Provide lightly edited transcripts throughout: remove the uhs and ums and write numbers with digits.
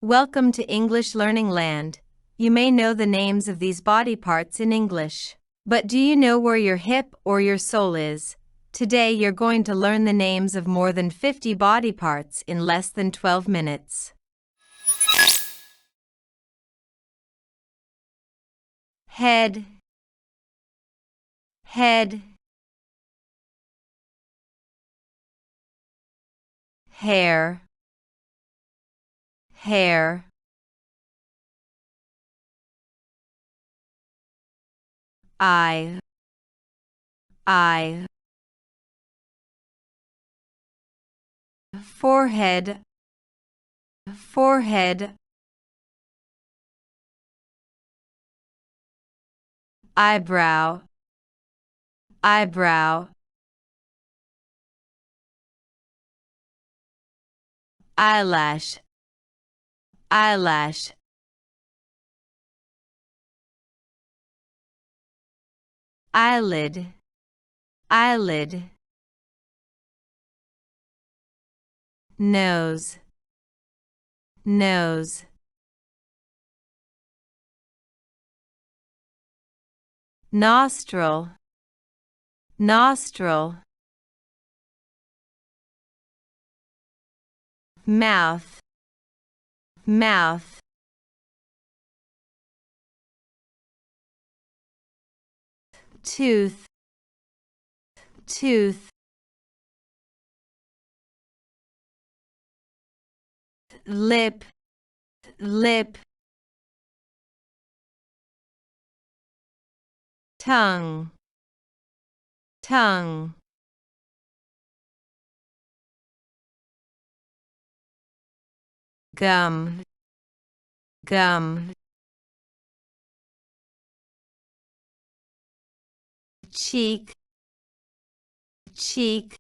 Welcome to English Learning Land. You may know the names of these body parts in English. But do you know where your hip or your sole is? Today you're going to learn the names of more than 50 body parts in less than 12 minutes. Head, head, hair, hair, eye, eye, forehead, forehead, eyebrow, eyebrow, eyelash, eyelash, eyelid, eyelid, nose, nose, nostril, nostril, mouth, mouth, tooth, tooth, lip, lip, tongue, tongue, gum, gum, cheek, cheek,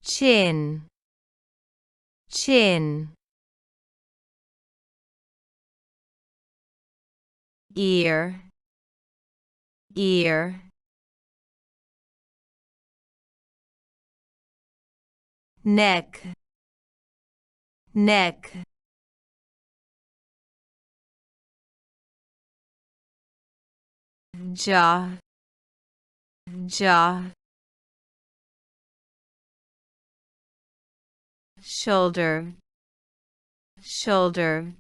chin, chin, ear, ear, neck, neck, jaw, jaw, shoulder, shoulder,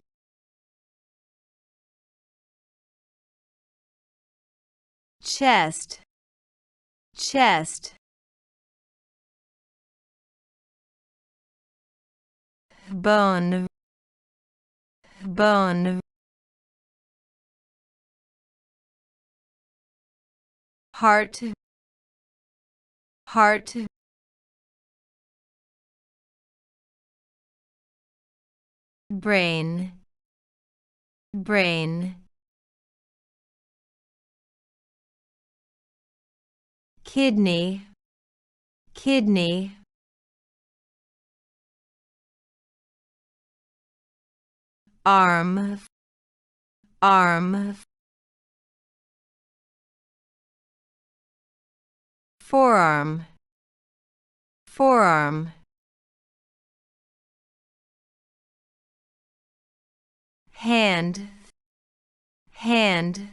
chest, chest, bone, bone, heart, heart, brain, brain, kidney, kidney, arm, arm, forearm, forearm, hand, hand,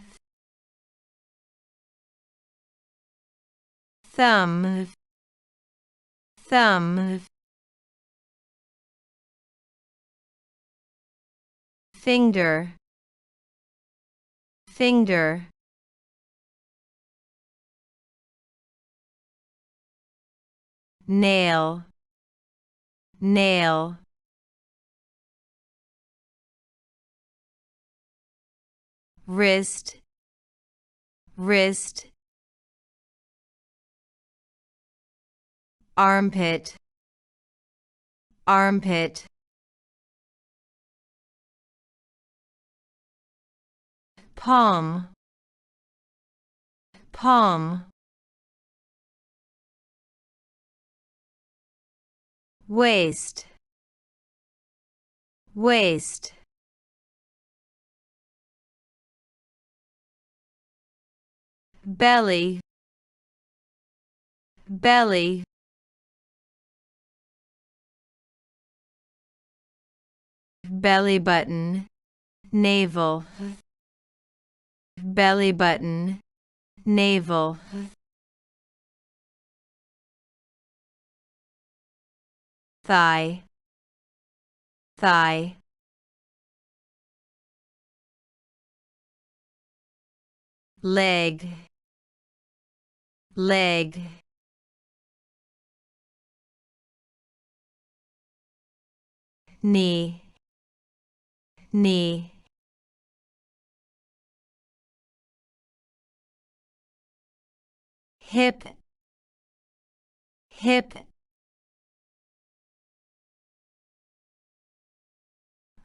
thumb, thumb, finger, finger, nail, nail, wrist, wrist, armpit, armpit, palm, palm, waist, waist, belly, belly, belly button, navel, belly button, navel. Thigh, thigh. Leg, leg. Knee, knee. Hip, hip.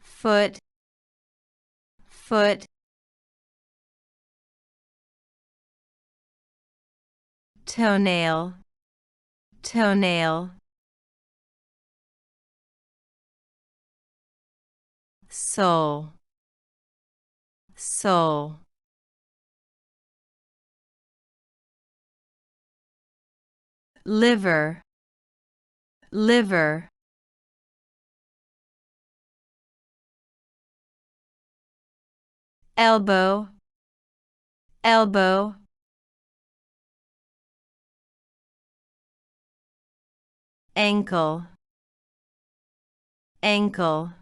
Foot, foot. Toenail, toenail. Sole, sole. Liver, liver. Elbow, elbow. Ankle, ankle.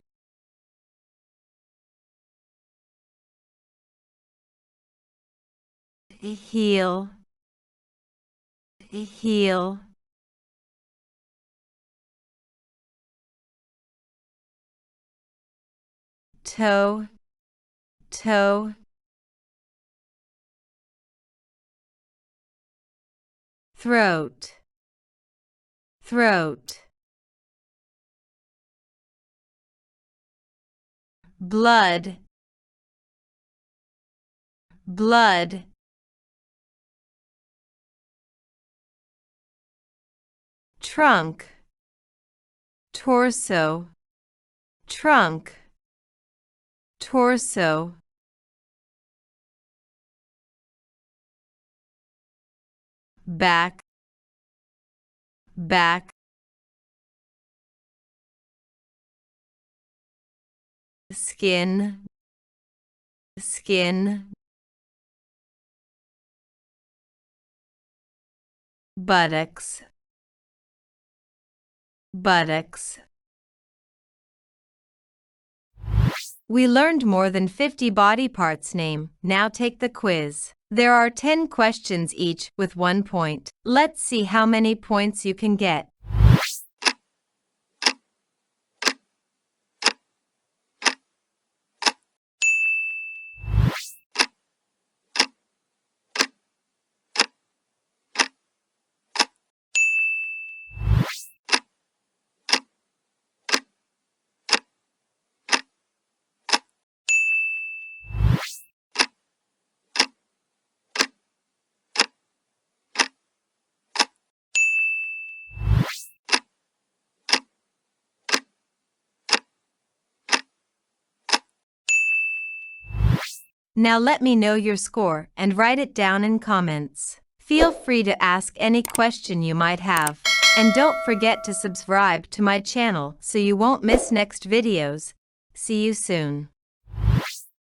Heel, heel. Toe, toe. Throat, throat. Blood, blood. Trunk, torso, trunk, torso. Back, back. Skin, skin. Buttocks, buttocks. We learned more than 50 body parts name. Now take the quiz. There are 10 questions each with 1 point. Let's see how many points you can get. Now let me know your score and write it down in comments. Feel free to ask any question you might have. And don't forget to subscribe to my channel so you won't miss next videos. See you soon.